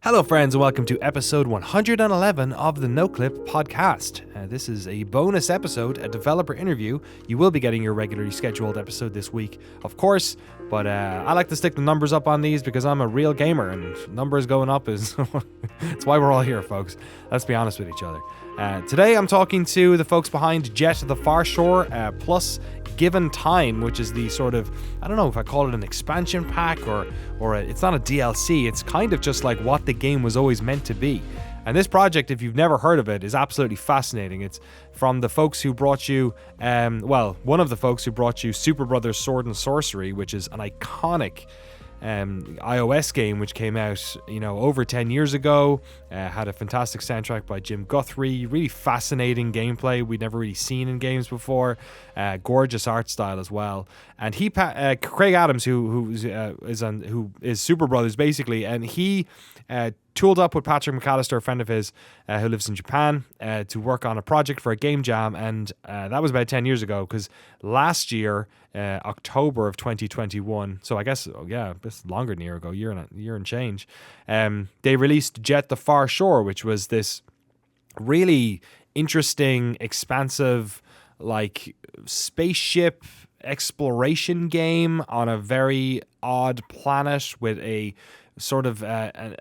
Hello, friends, and welcome to episode 111 of the Noclip podcast. This is a bonus episode, a developer interview. You will be getting your regularly scheduled episode this week, of course, but I like to stick the numbers up on these because I'm a real gamer, and numbers going up is it's why we're all here, folks. Let's be honest with each other. Today, I'm talking to the folks behind Jett the Far Shore, plus Given Time, which is the sort of, I don't know if I call it an expansion pack or it's not a DLC. It's kind of just like what the game was always meant to be. And this project, if you've never heard of it, is absolutely fascinating. It's from the folks who brought you, one of the folks who brought you Super Brothers Sword and Sorcery, which is an iconic iOS game which came out, over 10 years ago. Had a fantastic soundtrack by Jim Guthrie, really fascinating gameplay we'd never really seen in games before, gorgeous art style as well. And Craig Adams, who is Super Brothers basically, and he tooled up with Patrick McAllister, a friend of his who lives in Japan, to work on a project for a game jam, and that was about 10 years ago, because last year, October of 2021, so I guess, it's longer than a year ago, year and change, they released Jett the Far Shore, which was this really interesting, expansive, like, spaceship exploration game on a very odd planet with a sort of an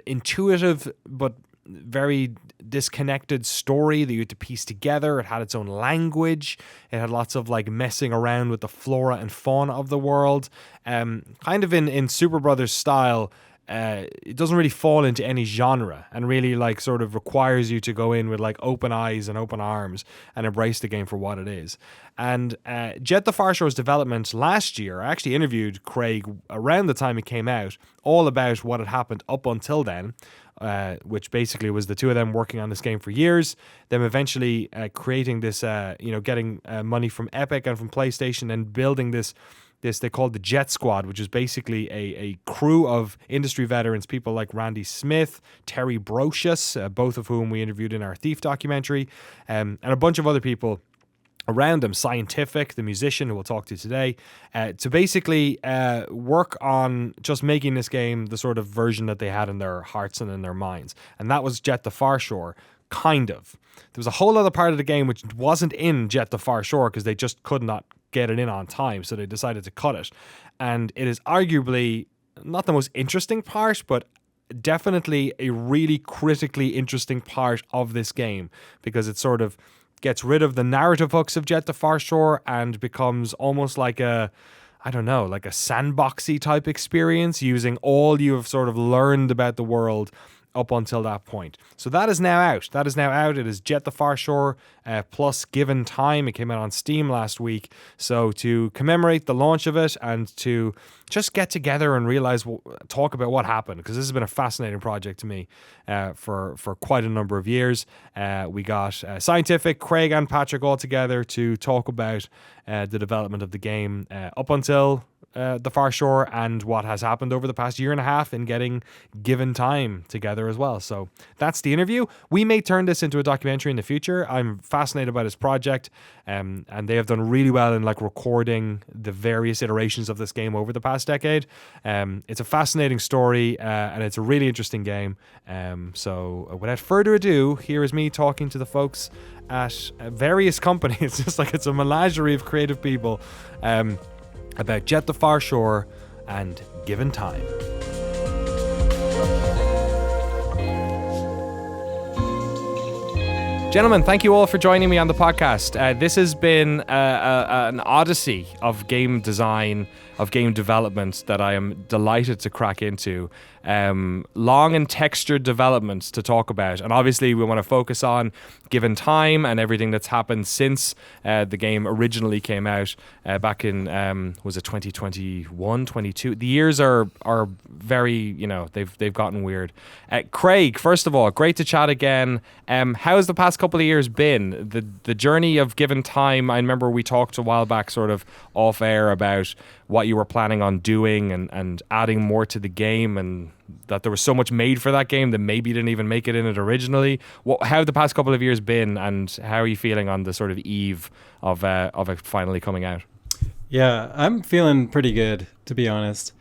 intuitive but very disconnected story that you had to piece together. It had its own language. It had lots of like messing around with the flora and fauna of the world. Kind of in Super Brothers style. It doesn't really fall into any genre and really like sort of requires you to go in with like open eyes and open arms and embrace the game for what it is. And Jett the Far Shore's development last year, I actually interviewed Craig around the time it came out, all about what had happened up until then, which basically was the two of them working on this game for years, them eventually creating this, getting money from Epic and from PlayStation and building this they called the Jett Squad, which is basically a crew of industry veterans, people like Randy Smith, Terry Brocious, both of whom we interviewed in our Thief documentary, and a bunch of other people around them, Scientific, the musician who we'll talk to today, to basically work on just making this game the sort of version that they had in their hearts and in their minds. And that was Jett the Far Shore, kind of. There was a whole other part of the game which wasn't in Jett the Far Shore because they just could not get it in on time, so they decided to cut it. And it is arguably not the most interesting part, but definitely a really critically interesting part of this game, because it sort of gets rid of the narrative hooks of Jett the Far Shore and becomes almost like a sandboxy type experience, using all you have sort of learned about the world up until that point. So that is now out. It is Jett the Far Shore plus Given Time. It came out on Steam last week. So to commemorate the launch of it and to just get together and talk about what happened, because this has been a fascinating project to me for quite a number of years. We got Scientific, Craig and Patrick all together to talk about the development of the game up until the Far Shore and what has happened over the past year and a half in getting Given Time together as well. So that's the interview. We may turn this into a documentary in the future. I'm fascinated by this project, and they have done really well in like recording the various iterations of this game over the past decade. It's a fascinating story, and it's a really interesting game. So without further ado, here is me talking to the folks at various companies. Just like it's a menagerie of creative people, about Jett the Far Shore and Given Time. Gentlemen, thank you all for joining me on the podcast. This has been an odyssey of game design, of game development that I am delighted to crack into. Long and textured developments to talk about. And obviously we want to focus on Given Time and everything that's happened since the game originally came out back in, was it 2021, 22? The years are very, they've gotten weird. Craig, first of all, great to chat again. How's the past couple of years been? The journey of Given Time, I remember we talked a while back sort of off air about what you were planning on doing and adding more to the game, and that there was so much made for that game that maybe you didn't even make it in it originally. How have the past couple of years been, and how are you feeling on the sort of eve of it finally coming out? Yeah, I'm feeling pretty good, to be honest.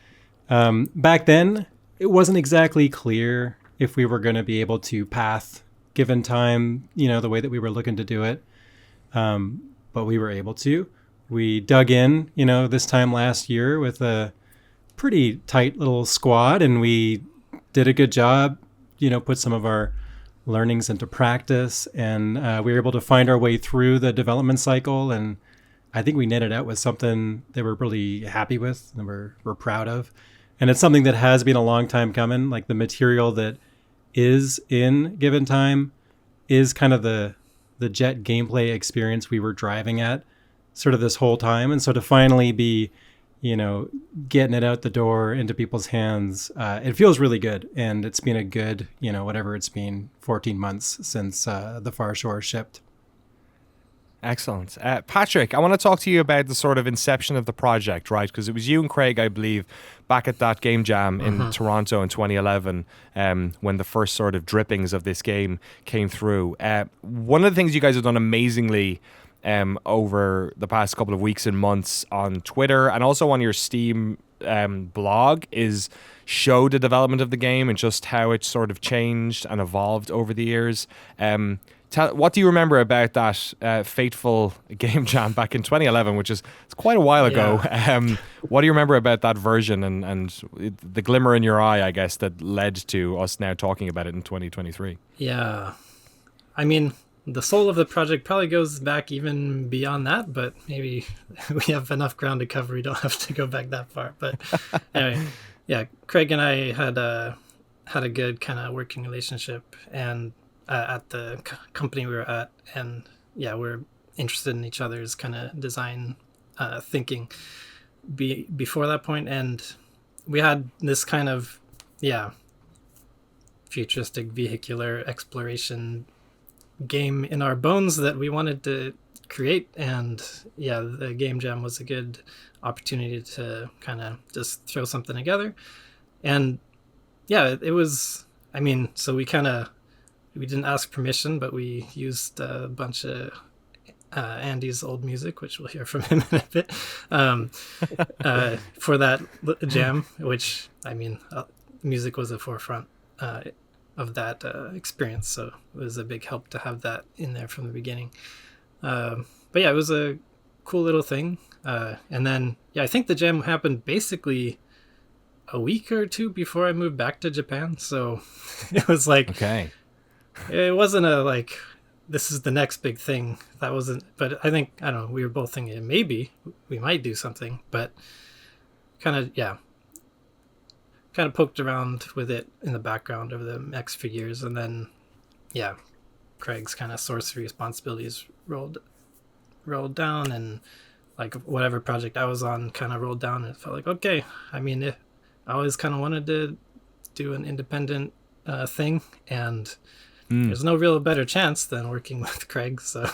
Back then, it wasn't exactly clear if we were going to be able to path given time, the way that we were looking to do it. But we were able to. We dug in, this time last year with a pretty tight little squad, and we did a good job, put some of our learnings into practice, and we were able to find our way through the development cycle. And I think we netted out with something that we're really happy with and we're proud of. And it's something that has been a long time coming. Like the material that is in Given Time is kind of the Jett gameplay experience we were driving at sort of this whole time. And so to finally be, getting it out the door into people's hands, it feels really good. And it's been a good, whatever it's been, 14 months since the Far Shore shipped. Excellent. Patrick, I want to talk to you about the sort of inception of the project, right? Because it was you and Craig, I believe, back at that game jam in Toronto in 2011, when the first sort of drippings of this game came through. One of the things you guys have done amazingly over the past couple of weeks and months on Twitter and also on your Steam blog is show the development of the game and just how it sort of changed and evolved over the years. What do you remember about that fateful game jam back in 2011, which is it's quite a while ago? Yeah. What do you remember about that version and the glimmer in your eye, I guess, that led to us now talking about it in 2023? Yeah. I mean, the soul of the project probably goes back even beyond that, but maybe we have enough ground to cover. We don't have to go back that far. But anyway, yeah, Craig and I had a good kind of working relationship and at the company we were at, and yeah, we're interested in each other's kind of design thinking before that point, and we had this kind of futuristic vehicular exploration game in our bones that we wanted to create, and the game jam was a good opportunity to kind of just throw something together. And it was, I mean, so we didn't ask permission, but we used a bunch of Andy's old music, which we'll hear from him in a bit, for that jam, which, I mean, music was the forefront of that experience. So it was a big help to have that in there from the beginning. But it was a cool little thing. And then, I think the jam happened basically a week or two before I moved back to Japan. So it was like, okay. It wasn't this is the next big thing. That wasn't, but I think, I don't know, we were both thinking maybe we might do something, but kind of poked around with it in the background over the next few years. And then, Craig's kind of sorcery responsibilities rolled down, and like whatever project I was on kind of rolled down, and it felt like, okay, I mean, I always kind of wanted to do an independent thing, and there's no real better chance than working with Craig. So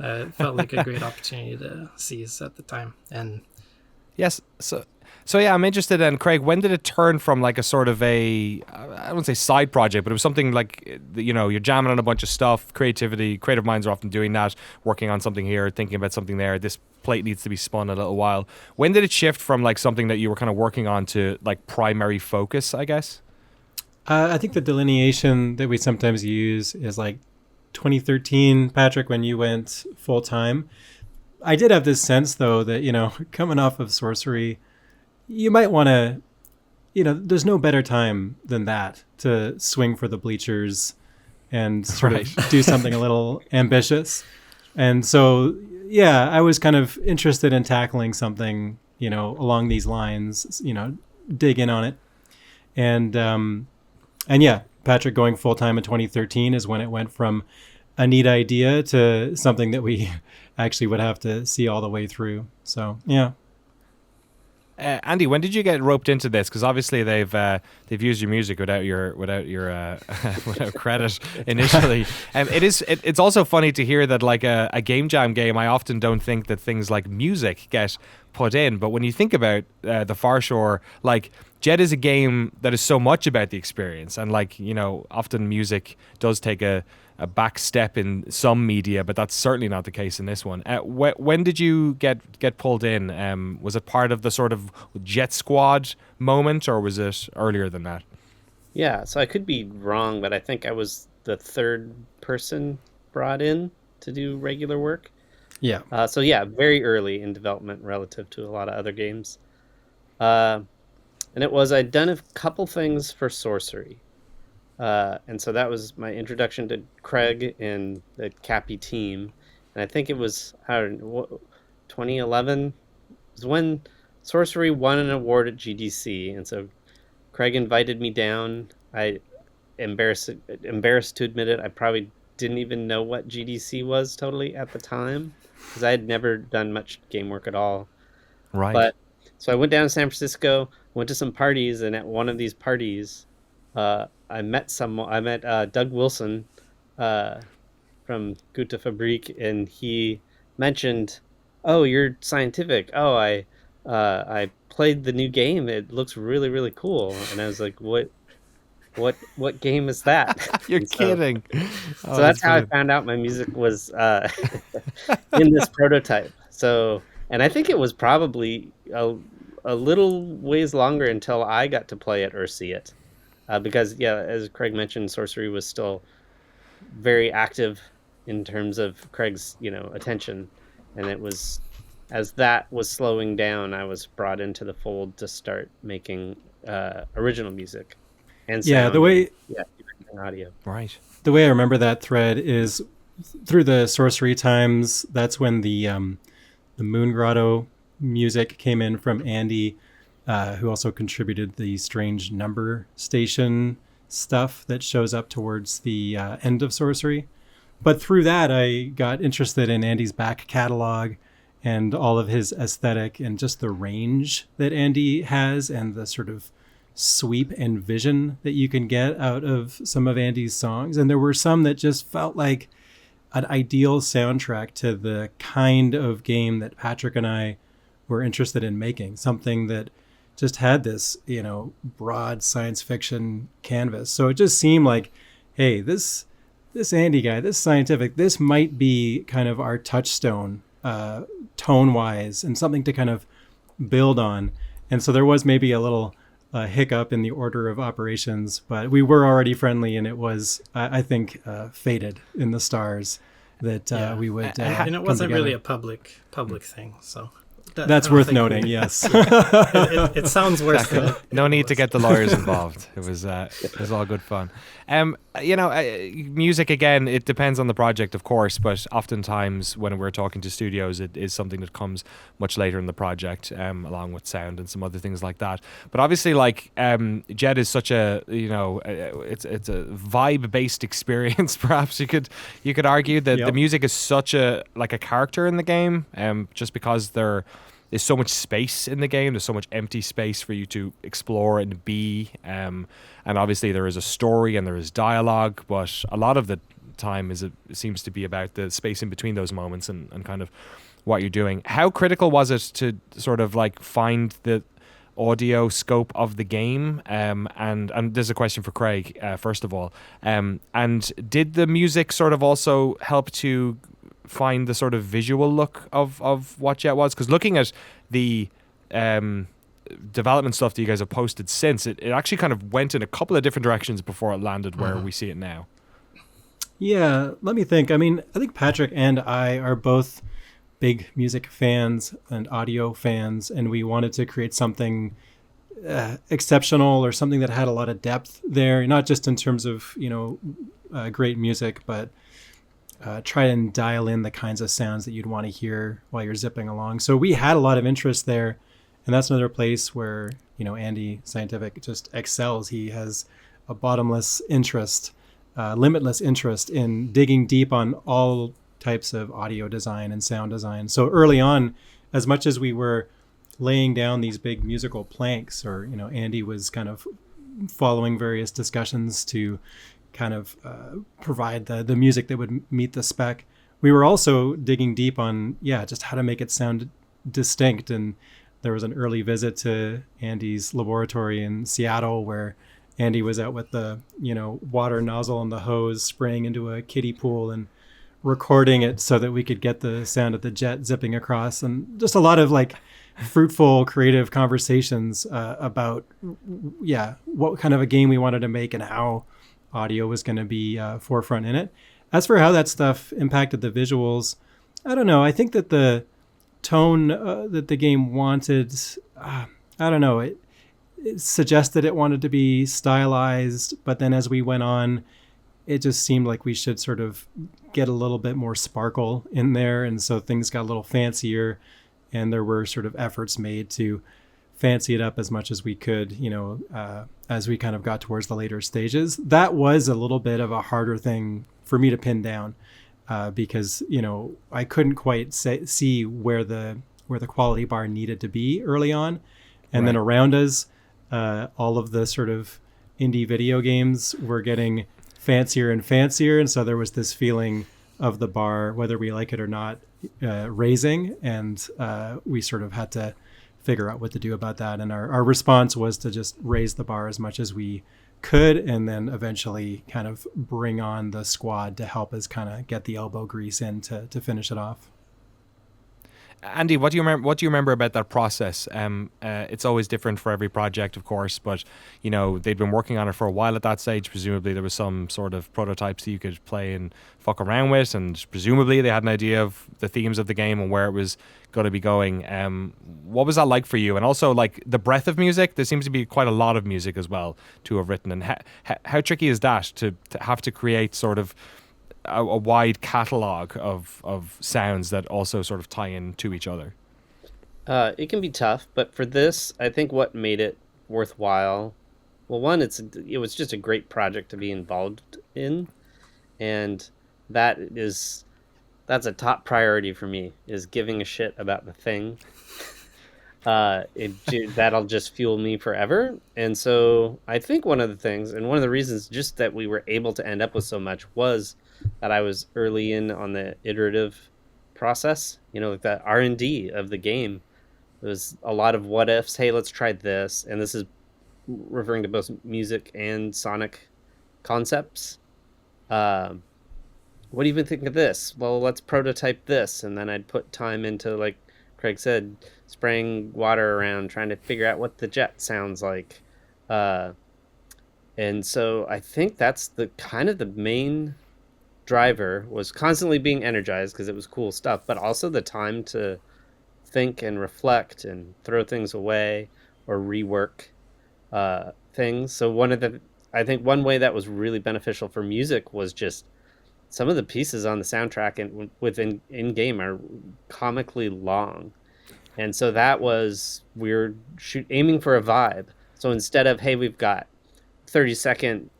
it felt like a great opportunity to seize at the time. And yes, so I'm interested in, Craig, when did it turn from like a sort of I wouldn't say side project, but it was something like, you're jamming on a bunch of stuff, creative minds are often doing that, working on something here, thinking about something there, this plate needs to be spun a little while. When did it shift from like something that you were kind of working on to like primary focus, I guess? I think the delineation that we sometimes use is like 2013, Patrick, when you went full time. I did have this sense, though, that, coming off of sorcery, you might want to, there's no better time than that to swing for the bleachers and sort of do something a little ambitious. And so, I was kind of interested in tackling something, along these lines, dig in on it. And Patrick going full-time in 2013 is when it went from a neat idea to something that we actually would have to see all the way through. So, Andy, when did you get roped into this? Because obviously they've used your music without your without credit initially. It's also funny to hear that like a game jam game. I often don't think that things like music get put in. But when you think about the Far Shore, like Jett is a game that is so much about the experience, and like, you know, often music does take a back step in some media, but that's certainly not the case in this one. When did you get pulled in? Was it part of the sort of Jett Squad moment, or was it earlier than that? Yeah, so I could be wrong, but I think I was the third person brought in to do regular work. Yeah. So yeah, very early in development relative to a lot of other games. And I'd done a couple things for Sorcery. And so that was my introduction to Craig and the Cappy team. And I think it was 2011 was when Sorcery won an award at GDC. And so Craig invited me down. I embarrassed to admit it, I probably didn't even know what GDC was totally at the time, because I had never done much game work at all. Right. But so I went down to San Francisco, went to some parties, and at one of these parties, I met Doug Wilson from Gute Fabrik, and he mentioned, "Oh, you're scientific. Oh, I played the new game. It looks really, really cool." And I was like, "What game is that?" You're kidding. So that's how I found out my music was in this prototype. So, and I think it was probably a little ways longer until I got to play it or see it. Because, yeah, as Craig mentioned, Sorcery was still very active in terms of Craig's, attention. And it was, as that was slowing down, I was brought into the fold to start making original music. And sound, yeah, the way and audio. Right. The way I remember that thread is through the Sorcery times. That's when the Moon Grotto music came in from Andy, who also contributed the strange number station stuff that shows up towards the end of Sorcery. But through that, I got interested in Andy's back catalog and all of his aesthetic and just the range that Andy has and the sort of sweep and vision that you can get out of some of Andy's songs. And there were some that just felt like an ideal soundtrack to the kind of game that Patrick and I were interested in making, something that just had this, broad science fiction canvas. So it just seemed like, hey, this Andy guy, this scientific, this might be kind of our touchstone tone-wise and something to kind of build on. And so there was maybe a little hiccup in the order of operations, but we were already friendly, and it was, I think, fated in the stars that we would and it wasn't really a public thing, so that's worth noting. Yes. It sounds worse than no need to get the lawyers involved. It was all good fun. Music, again, it depends on the project, of course, but oftentimes when we're talking to studios, it is something that comes much later in the project, along with sound and some other things like that. But obviously, like, Jett is such a, it's a vibe-based experience. Perhaps you could argue that the music is such a character in the game, just because there's so much space in the game. There's so much empty space for you to explore and be. And obviously there is a story and there is dialogue, but a lot of the time seems to be about the space in between those moments and kind of what you're doing. How critical was it to sort of like find the audio scope of the game? And there's a question for Craig, first of all. And did the music sort of also help to find the sort of visual look of what Jett was? Because looking at the development stuff that you guys have posted since, it actually kind of went in a couple of different directions before it landed where we see it now. Yeah, let me think. I mean, I think Patrick and I are both big music fans and audio fans, and we wanted to create something exceptional, or something that had a lot of depth there, not just in terms of great music, but try and dial in the kinds of sounds that you'd want to hear while you're zipping along. So we had a lot of interest there, and that's another place where Andy Scientific just excels. He has a bottomless interest, limitless interest in digging deep on all types of audio design and sound design. So early on, as much as we were laying down these big musical planks, or Andy was kind of following various discussions to kind of provide the music that would meet the spec, we were also digging deep on just how to make it sound distinct. And there was an early visit to Andy's laboratory in Seattle where Andy was out with the, water nozzle and the hose spraying into a kiddie pool and recording it so that we could get the sound of the jet zipping across, and just a lot of like fruitful, creative conversations about, what kind of a game we wanted to make and how audio was going to be forefront in it. As for how that stuff impacted the visuals, I don't know. I think that the tone that the game wanted, I don't know, it suggested it wanted to be stylized, but then as we went on, it just seemed like we should sort of get a little bit more sparkle in there. And so things got a little fancier, and there were sort of efforts made to fancy it up as much as we could, as we kind of got towards the later stages. That was a little bit of a harder thing for me to pin down because, I couldn't quite see where the quality bar needed to be early on. And then around us, all of the sort of indie video games were getting fancier and fancier. And so there was this feeling of the bar, whether we like it or not, raising. And we sort of had to figure out what to do about that. And our response was to just raise the bar as much as we could, and then eventually kind of bring on the squad to help us kind of get the elbow grease in to finish it off. Andy, what do you remember about that process? It's always different for every project, of course, but they'd been working on it for a while at that stage. Presumably there was some sort of prototypes that you could play and fuck around with, and presumably they had an idea of the themes of the game and where it was going to be going. What was that like for you? And also, like, the breadth of music, there seems to be quite a lot of music as well to have written. And how tricky is that to have to create sort of a wide catalogue of sounds that also sort of tie in to each other? It can be tough, but for this, I think what made it worthwhile, well, one, it was just a great project to be involved in, and that's a top priority for me, is giving a shit about the thing. That'll just fuel me forever. And so I think one of the things, and one of the reasons just that we were able to end up with so much, was that I was early in on the iterative process, like the R&D of the game. There was a lot of what ifs. Hey, let's try this. And this is referring to both music and sonic concepts. What do you even think of this? Well, let's prototype this. And then I'd put time into, like Craig said, spraying water around, trying to figure out what the jet sounds like. And so I think that's the kind of the main driver, was constantly being energized because it was cool stuff, but also the time to think and reflect and throw things away or rework things. So I think one way that was really beneficial for music was just some of the pieces on the soundtrack and within in-game are comically long. And so that was, we were aiming for a vibe. So instead of, hey, we've got 30-second,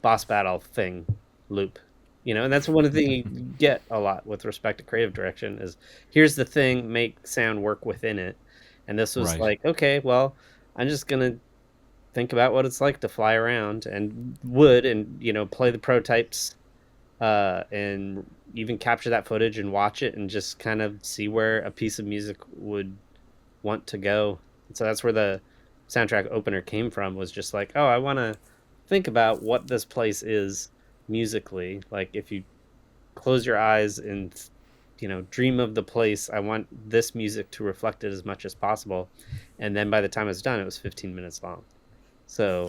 boss battle thing loop, and that's one of the things you get a lot with respect to creative direction is, here's the thing, make sound work within it. And this was like, okay, well, I'm just going to think about what it's like to fly around and play the prototypes and even capture that footage and watch it and just kind of see where a piece of music would want to go. And so that's where the soundtrack opener came from, was just like, oh, I want to think about what this place is musically. Like, if you close your eyes and dream of the place, I want this music to reflect it as much as possible. And then by the time it was done, it was 15 minutes long. So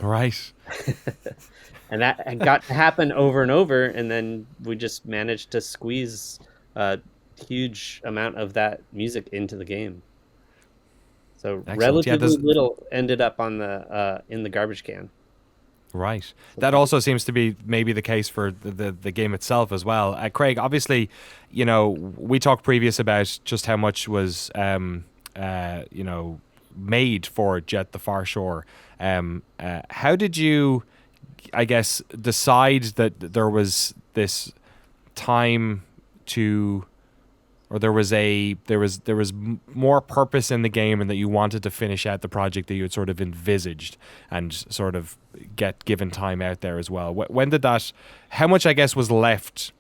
and that got to happen over and over, and then we just managed to squeeze a huge amount of that music into the game. So excellent. Relatively little ended up on the in the garbage can. Right. That also seems to be maybe the case for the game itself as well. Craig, obviously, we talked previous about just how much was, made for Jett the Far Shore. How did you, I guess, decide that there was this time to, or there was more purpose in the game, and that you wanted to finish out the project that you had sort of envisaged and sort of get given time out there as well? When did that, how much, I guess, was left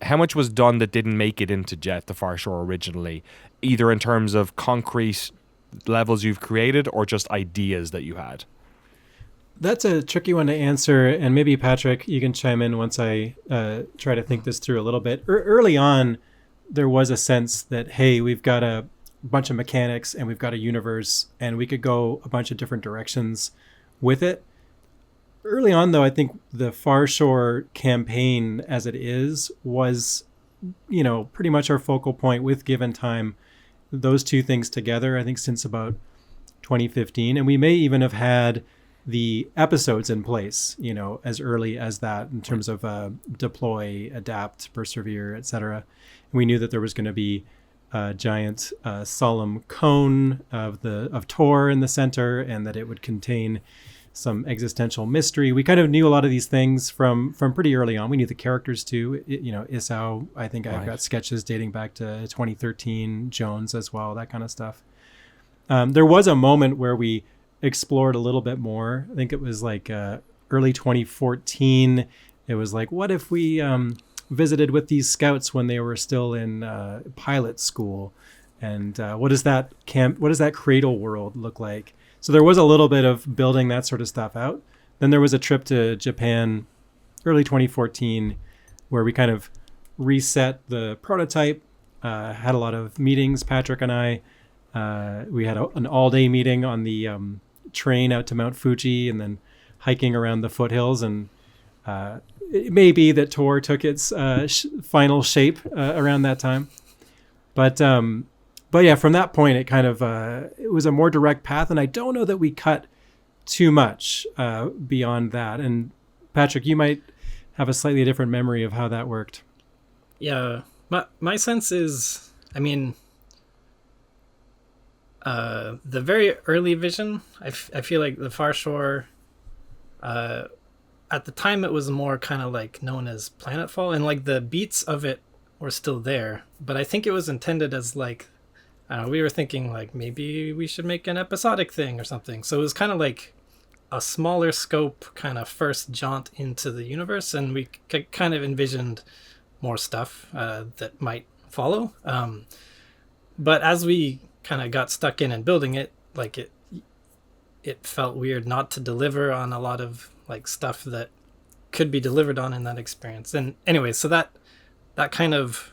how much was done that didn't make it into Jett the Far Shore originally, either in terms of concrete levels you've created or just ideas that you had? That's a tricky one to answer, and maybe Patrick, you can chime in once I try to think this through a little bit. Early on, there was a sense that, hey, we've got a bunch of mechanics and we've got a universe, and we could go a bunch of different directions with it. Early on, though, I think the Far Shore campaign as it is was, pretty much our focal point with Given Time. Those two things together, I think, since about 2015, and we may even have had the episodes in place, as early as that in terms of deploy, adapt, persevere, etc. We knew that there was going to be a giant solemn cone of Tor in the center, and that it would contain some existential mystery. We kind of knew a lot of these things from pretty early on. We knew the characters too. Isao, I think I've got sketches dating back to 2013, Jones as well, that kind of stuff. There was a moment where we explored a little bit more. I think it was like early 2014. It was like, what if we visited with these scouts when they were still in pilot school, and what does that cradle world look like? So there was a little bit of building that sort of stuff out. Then there was a trip to Japan early 2014 where we kind of reset the prototype, had a lot of meetings, Patrick and I. We had an all-day meeting on the train out to Mount Fuji, and then hiking around the foothills. And it may be that Tor took its final shape around that time. But yeah, from that point, it kind of it was a more direct path, and I don't know that we cut too much beyond that. And Patrick, you might have a slightly different memory of how that worked. Yeah, my sense is, I mean, the very early vision, I feel like the Far Shore, at the time it was more kind of like known as Planetfall, and like the beats of it were still there, but I think it was intended as like, I don't know, we were thinking like maybe we should make an episodic thing or something. So it was kind of like a smaller scope kind of first jaunt into the universe, and we kind of envisioned more stuff that might follow. But as we kind of got stuck in and building it, like it felt weird not to deliver on a lot of like stuff that could be delivered on in that experience. And anyway, so that kind of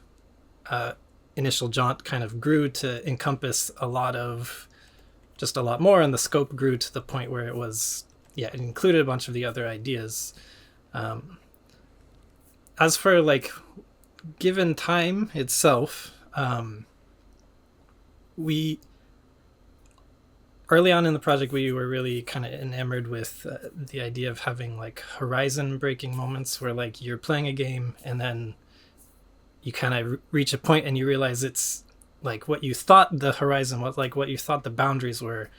initial jaunt kind of grew to encompass a lot more, and the scope grew to the point where it included a bunch of the other ideas. As for like Given Time itself, we early on in the project, we were really kind of enamored with the idea of having like horizon breaking moments where like you're playing a game and then you kind of reach a point and you realize it's like what you thought the horizon was, like what you thought the boundaries were,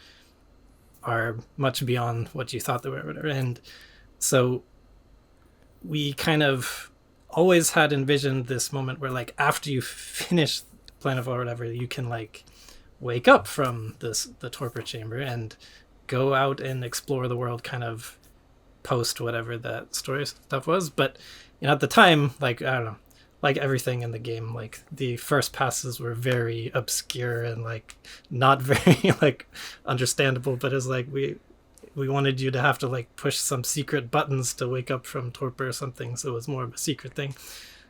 are much beyond what you thought they were, whatever. And so we kind of always had envisioned this moment where like after you finish Planetfall or whatever, you can like wake up from the torpor chamber and go out and explore the world, kind of post whatever that story stuff was. But at the time, like, I don't know, like everything in the game, like the first passes were very obscure and like not very like understandable, but it's like we wanted you to have to like push some secret buttons to wake up from torpor or something, so it was more of a secret thing.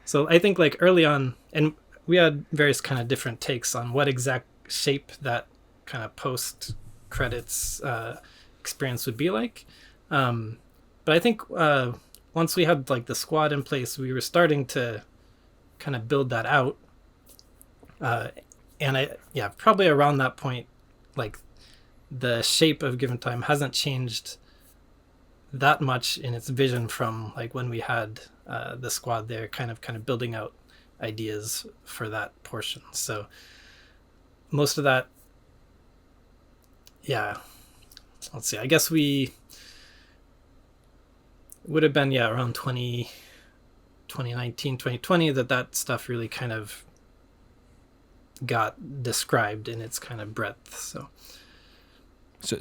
So I think like early on, and we had various kind of different takes on what exact shape that kind of post credits experience would be like, but I think once we had like the squad in place, we were starting to kind of build that out, and probably around that point, like the shape of Given Time hasn't changed that much in its vision from like when we had the squad there, kind of building out ideas for that portion. So most of that, let's see, I guess we would have been around 2019, 2020 that stuff really kind of got described in its kind of breadth. So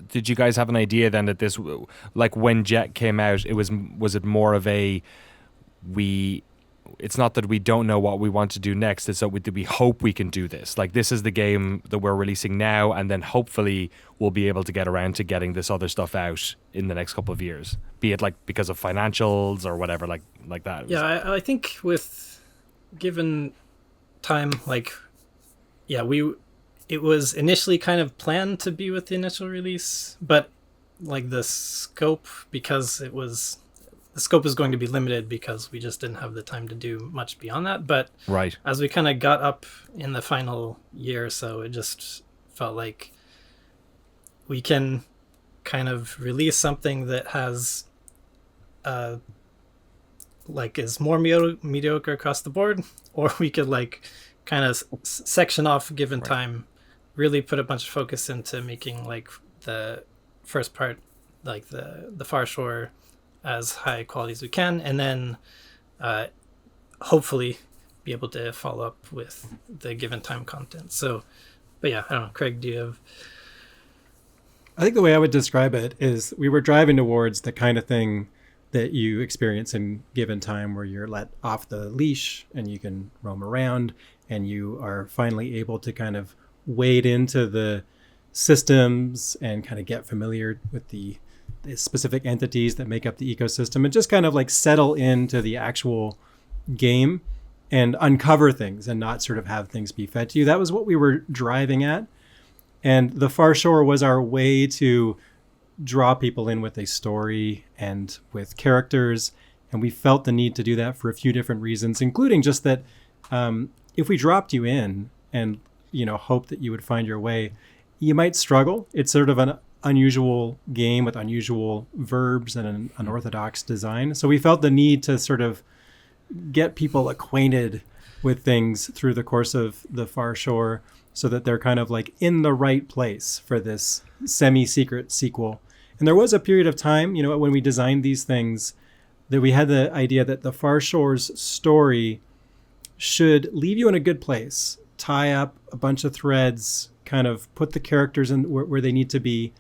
did you guys have an idea then that this, like when Jett came out, was it more of a, we it's not that we don't know what we want to do next. It's that we hope we can do this. Like, this is the game that we're releasing now, and then hopefully we'll be able to get around to getting this other stuff out in the next couple of years, be it like because of financials or whatever, like that. Yeah, I think with given time, like, yeah, it was initially kind of planned to be with the initial release, but like the scope is going to be limited because we just didn't have the time to do much beyond that. But right, as we kind of got up in the final year or so, it just felt like we can kind of release something that has like is more mediocre across the board, or we could like kind of section off given right. time, really put a bunch of focus into making like the first part, like the Far Shore, as high quality as we can, and then hopefully be able to follow up with the given time content. So, but yeah, I don't know, Craig, do you have... I think the way I would describe it is we were driving towards the kind of thing that you experience in given time, where you're let off the leash and you can roam around, and you are finally able to kind of wade into the systems and kind of get familiar with the specific entities that make up the ecosystem, and just kind of like settle into the actual game and uncover things and not sort of have things be fed to you. That was what we were driving at. And the Far Shore was our way to draw people in with a story and with characters. And we felt the need to do that for a few different reasons, including just that if we dropped you in and, hope that you would find your way, you might struggle. It's sort of an unusual game with unusual verbs and an unorthodox design. So we felt the need to sort of get people acquainted with things through the course of the Far Shore, so that they're kind of like in the right place for this semi-secret sequel. And there was a period of time, when we designed these things, that we had the idea that the Far Shore's story should leave you in a good place, tie up a bunch of threads, kind of put the characters in where they need to be.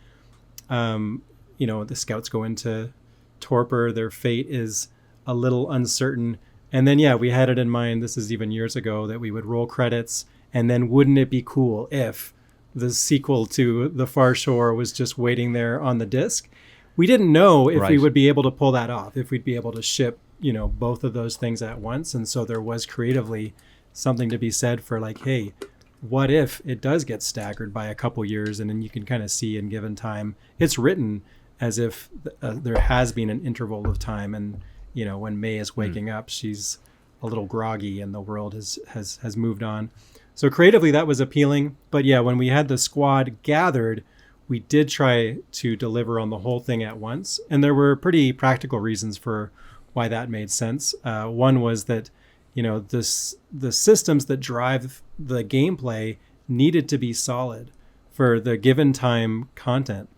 The scouts go into torpor, their fate is a little uncertain. And then, we had it in mind, this is even years ago, that we would roll credits, and then wouldn't it be cool if the sequel to The Far Shore was just waiting there on the disc? We didn't know if we would be able to pull that off, if we'd be able to ship, both of those things at once. And so there was creatively something to be said for like, hey, what if it does get staggered by a couple years? And then you can kind of see in given time, it's written as if there has been an interval of time. And, when May is waking up, she's a little groggy and the world has moved on. So creatively, that was appealing. But when we had the squad gathered, we did try to deliver on the whole thing at once. And there were pretty practical reasons for why that made sense. One was that, the systems that drive the gameplay needed to be solid for the given time content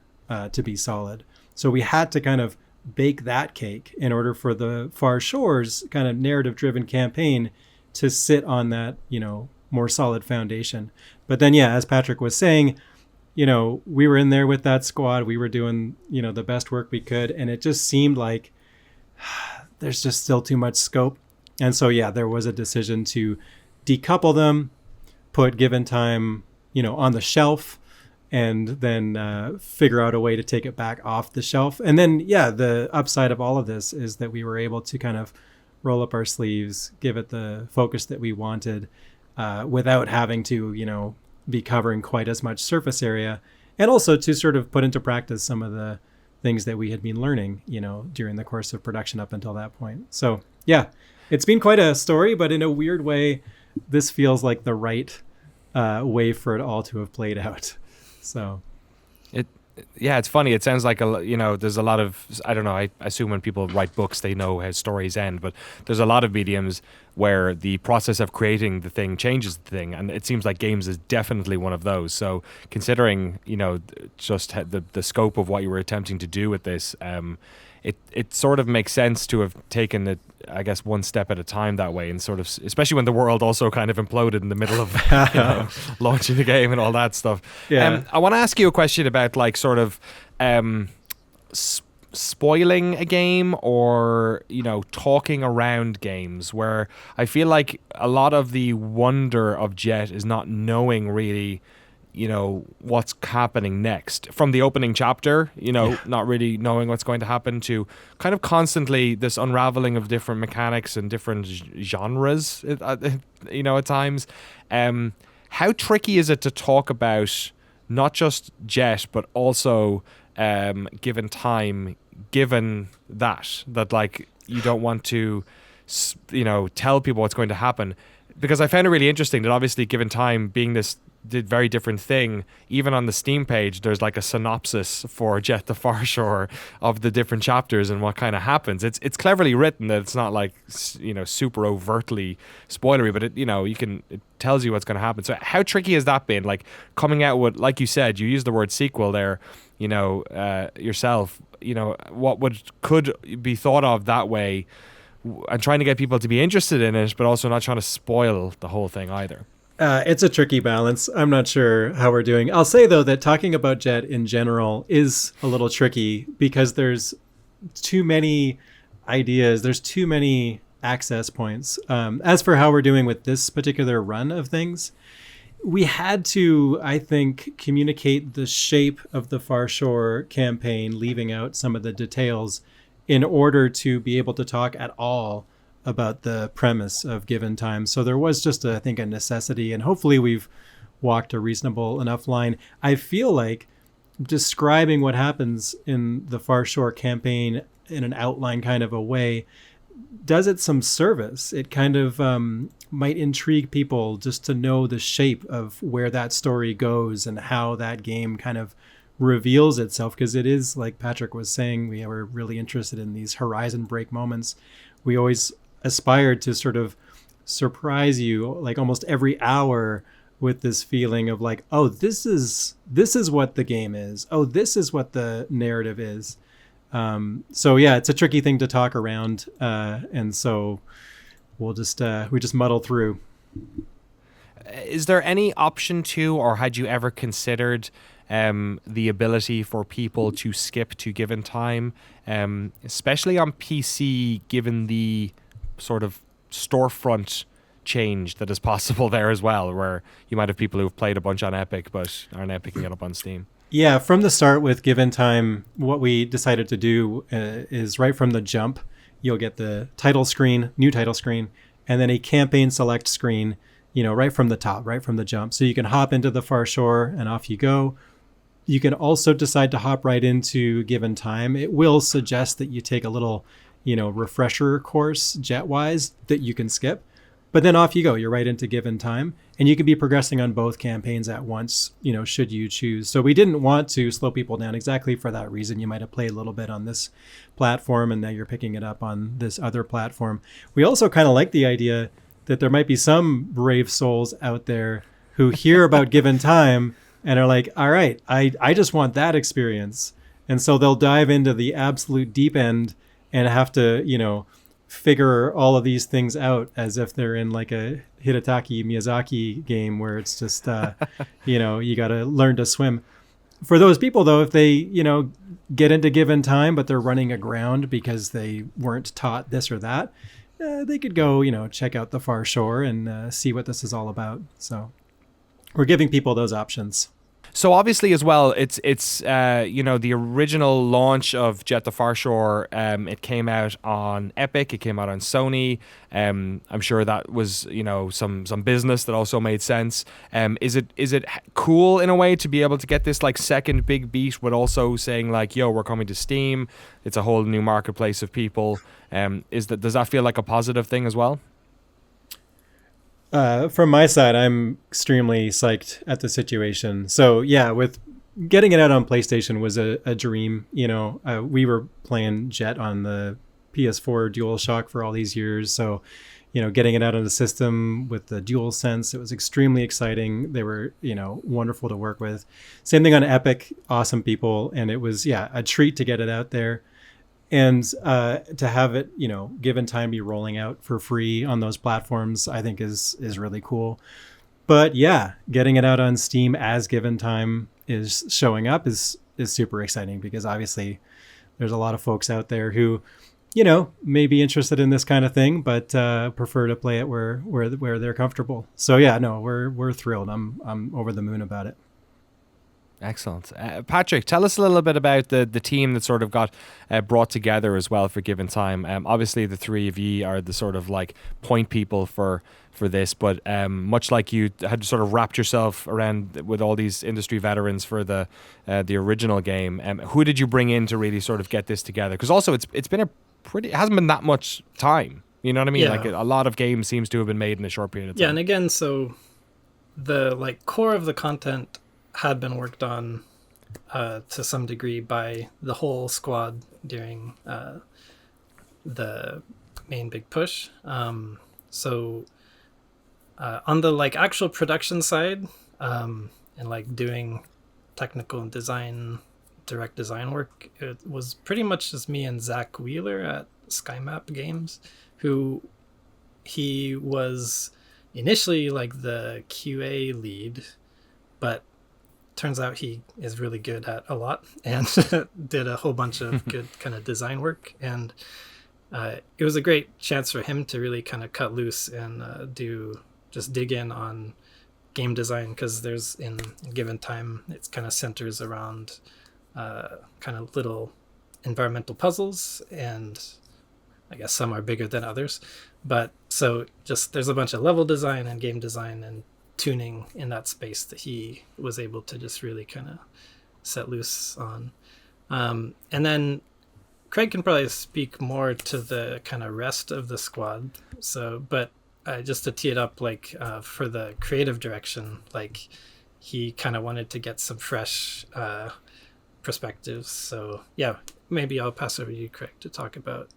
to be solid. So we had to kind of bake that cake in order for the Far Shore's kind of narrative-driven campaign to sit on that, more solid foundation. But then, as Patrick was saying, we were in there with that squad. We were doing, the best work we could. And it just seemed like there's just still too much scope. And so, there was a decision to decouple them, put given time, on the shelf, and then figure out a way to take it back off the shelf. And then, the upside of all of this is that we were able to kind of roll up our sleeves, give it the focus that we wanted, without having to, be covering quite as much surface area, and also to sort of put into practice some of the things that we had been learning, during the course of production up until that point. So, it's been quite a story, but in a weird way, this feels like the right way for it all to have played out. So it's funny. It sounds like there's a lot of, I don't know, I assume when people write books, they know how stories end, but there's a lot of mediums where the process of creating the thing changes the thing. And it seems like games is definitely one of those. So considering, just the scope of what you were attempting to do with this, it sort of makes sense to have taken it, I guess, one step at a time that way, and sort of, especially when the world also kind of imploded in the middle of launching the game and all that stuff. I want to ask you a question about like sort of spoiling a game or, talking around games, where I feel like a lot of the wonder of Jett is not knowing really, what's happening next from the opening chapter, not really knowing what's going to happen, to kind of constantly this unraveling of different mechanics and different genres, at times. How tricky is it to talk about not just Jett, but also given time, given that like you don't want to, tell people what's going to happen? Because I found it really interesting that obviously given time being this did very different thing. Even on the Steam page, there's like a synopsis for Jett the Far Shore of the different chapters and what kind of happens. It's cleverly written that it's not like, super overtly spoilery, but it tells you what's going to happen. So how tricky has that been? Like coming out with, like you said, you used the word sequel there, yourself, what could be thought of that way, and trying to get people to be interested in it, but also not trying to spoil the whole thing either. It's a tricky balance. I'm not sure how we're doing. I'll say, though, that talking about Jett in general is a little tricky because there's too many ideas. There's too many access points. As for how we're doing with this particular run of things, we had to, I think, communicate the shape of the Far Shore campaign, leaving out some of the details in order to be able to talk at all about the premise of Given Time. So there was just, I think, a necessity, and hopefully we've walked a reasonable enough line. I feel like describing what happens in the Far Shore campaign in an outline kind of a way does it some service. It kind of might intrigue people just to know the shape of where that story goes and how that game kind of reveals itself, because it is, like Patrick was saying, we were really interested in these horizon break moments. We always aspired to sort of surprise you like almost every hour with this feeling of like, oh, this is what the game is. Oh, this is what the narrative is. So yeah, it's a tricky thing to talk around. And so we just muddle through. Is there any option to, or had you ever considered the ability for people to skip to Given Time, especially on PC, given the sort of storefront change that is possible there as well, where you might have people who've played a bunch on Epic but are now picking it up on Steam? Yeah, from the start with Given Time, what we decided to do is right from the jump, you'll get the title screen, new title screen, and then a campaign select screen, right from the top, right from the jump. So you can hop into the Far Shore and off you go. You can also decide to hop right into Given Time. It will suggest that you take a little, refresher course Jett-wise that you can skip. But then off you go. You're right into Given Time. And you can be progressing on both campaigns at once, should you choose. So we didn't want to slow people down exactly for that reason. You might have played a little bit on this platform and now you're picking it up on this other platform. We also kind of like the idea that there might be some brave souls out there who hear about Given Time and are like, all right, I just want that experience. And so they'll dive into the absolute deep end and have to, figure all of these things out as if they're in like a Hidetaki Miyazaki game where it's just, you got to learn to swim. For those people, though, if they, get into Given Time, but they're running aground because they weren't taught this or that, they could go, check out the Far Shore and see what this is all about. So we're giving people those options. So obviously as well, it's the original launch of Jett the Far Shore. It came out on Epic. It came out on Sony. I'm sure that was some business that also made sense. Is it cool in a way to be able to get this like second big beat with also saying like, yo, we're coming to Steam. It's a whole new marketplace of people. Does that feel like a positive thing as well? From my side, I'm extremely psyched at the situation. So yeah, with getting it out on PlayStation was a dream. We were playing Jett on the PS4 DualShock for all these years. So, getting it out on the system with the DualSense, it was extremely exciting. They were, wonderful to work with. Same thing on Epic, awesome people. And it was, a treat to get it out there. And to have it, Given Time be rolling out for free on those platforms, I think is really cool. But yeah, getting it out on Steam as Given Time is showing up is super exciting because obviously there's a lot of folks out there who, may be interested in this kind of thing, but prefer to play it where they're comfortable. So yeah, no, we're thrilled. I'm over the moon about it. Excellent. Patrick, tell us a little bit about the team that sort of got brought together as well for Given Time. Obviously, the three of you are the sort of like point people for this, but much like you had sort of wrapped yourself around with all these industry veterans for the original game, who did you bring in to really sort of get this together? Because also it's been it hasn't been that much time. You know what I mean? Yeah. Like a lot of games seems to have been made in a short period of time. Yeah, and again, so the like core of the content had been worked on to some degree by the whole squad during the main big push. So on the like actual production side, and like doing technical and direct design work, it was pretty much just me and Zach Wheeler at SkyMap Games, who he was initially like the QA lead, but turns out he is really good at a lot and did a whole bunch of good kind of design work. And it was a great chance for him to really kind of cut loose and dig in on game design, because there's in Given Time, it's kind of centers around kind of little environmental puzzles, and I guess some are bigger than others. But so just there's a bunch of level design and game design and tuning in that space that he was able to just really kind of set loose on. And then Craig can probably speak more to the kind of rest of the squad. So, but just to tee it up, like for the creative direction, like he kind of wanted to get some fresh perspectives. So yeah, maybe I'll pass over to you, Craig, to talk about.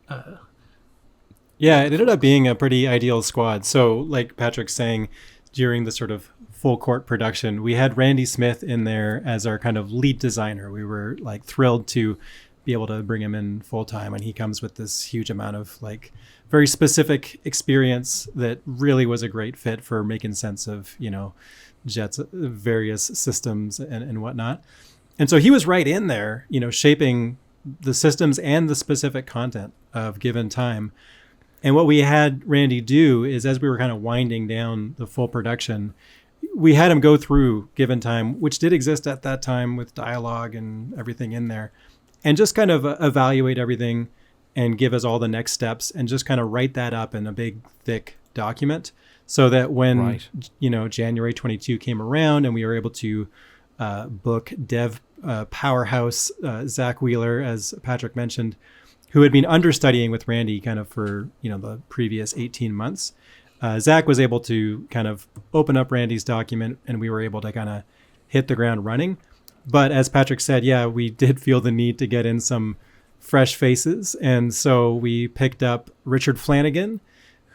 Yeah, it ended up being a pretty ideal squad. So like Patrick's saying, during the sort of full court production, we had Randy Smith in there as our kind of lead designer. We were like thrilled to be able to bring him in full time, and he comes with this huge amount of like very specific experience that really was a great fit for making sense of, Jett's various systems and whatnot. And so he was right in there, shaping the systems and the specific content of Given Time. And what we had Randy do is, as we were kind of winding down the full production, we had him go through Given Time, which did exist at that time with dialogue and everything in there, and just kind of evaluate everything and give us all the next steps and just kind of write that up in a big, thick document, so that when, January 22 came around and we were able to book dev powerhouse Zach Wheeler, as Patrick mentioned, who had been understudying with Randy kind of for, the previous 18 months. Zach was able to kind of open up Randy's document, and we were able to kind of hit the ground running. But as Patrick said, yeah, we did feel the need to get in some fresh faces. And so we picked up Richard Flanagan,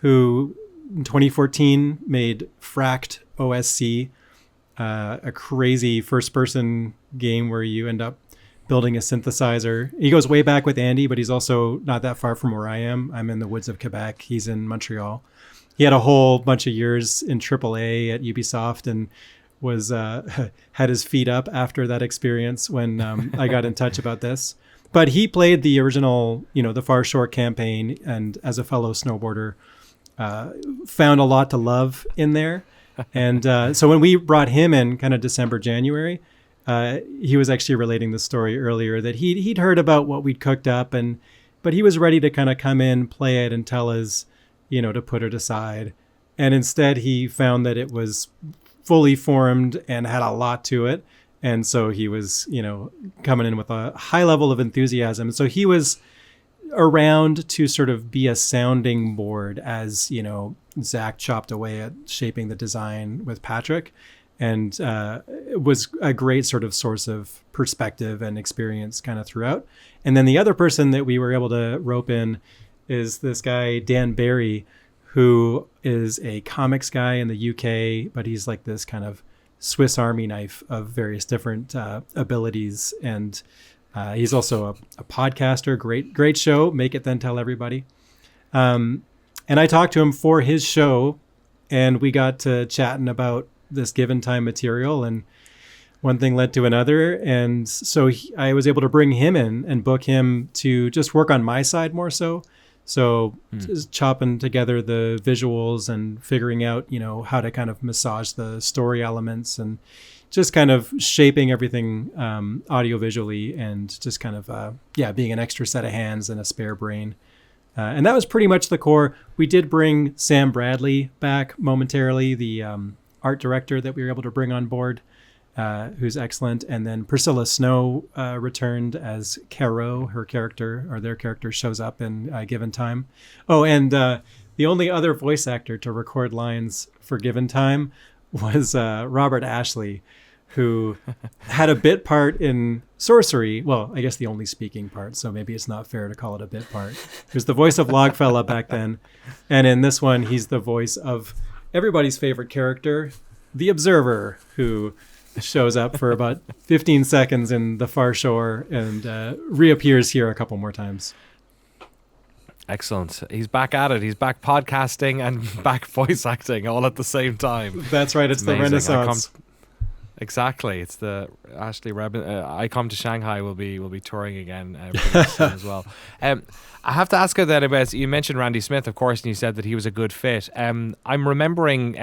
who in 2014 made Fracked OSC, a crazy first-person game where you end up building a synthesizer. He goes way back with Andy, but he's also not that far from where I am. I'm in the woods of Quebec. He's in Montreal. He had a whole bunch of years in AAA at Ubisoft and was had his feet up after that experience when I got in touch about this. But he played the original, the Far Shore campaign, and as a fellow snowboarder, found a lot to love in there. And so when we brought him in kind of December, January, he was actually relating the story earlier that he'd heard about what we'd cooked up, but he was ready to kind of come in, play it, and tell us, to put it aside. And instead, he found that it was fully formed and had a lot to it. And so he was, coming in with a high level of enthusiasm. So he was around to sort of be a sounding board as, Zach chopped away at shaping the design with Patrick. And it was a great sort of source of perspective and experience kind of throughout. And then the other person that we were able to rope in is this guy, Dan Barry, who is a comics guy in the UK, but he's like this kind of Swiss Army knife of various different abilities. And he's also a podcaster, great show, Make It Then Tell Everybody. And I talked to him for his show, and we got to chatting about this Given Time material. And one thing led to another. And so I was able to bring him in and book him to just work on my side more so. So just chopping together the visuals and figuring out, how to kind of massage the story elements and just kind of shaping everything audio visually and just kind of, being an extra set of hands and a spare brain. And that was pretty much the core. We did bring Sam Bradley back momentarily, the art director that we were able to bring on board, who's excellent. And then Priscilla Snow returned as Caro. Her character, or their character, shows up in Given Time. Oh, and the only other voice actor to record lines for Given Time was Robert Ashley, who had a bit part in Sorcery. Well, I guess the only speaking part, so maybe it's not fair to call it a bit part. He was the voice of Logfella back then. And in this one, he's the voice of everybody's favorite character, the Observer, who shows up for about 15 seconds in The Far Shore and reappears here a couple more times. Excellent. He's back at it. He's back podcasting and back voice acting all at the same time. That's right. It's the Renaissance. Exactly. It's the Ashley Rebin. I Come to Shanghai will be touring again pretty soon as well. I have to ask her then about, you mentioned Randy Smith, of course, and you said that he was a good fit. I'm remembering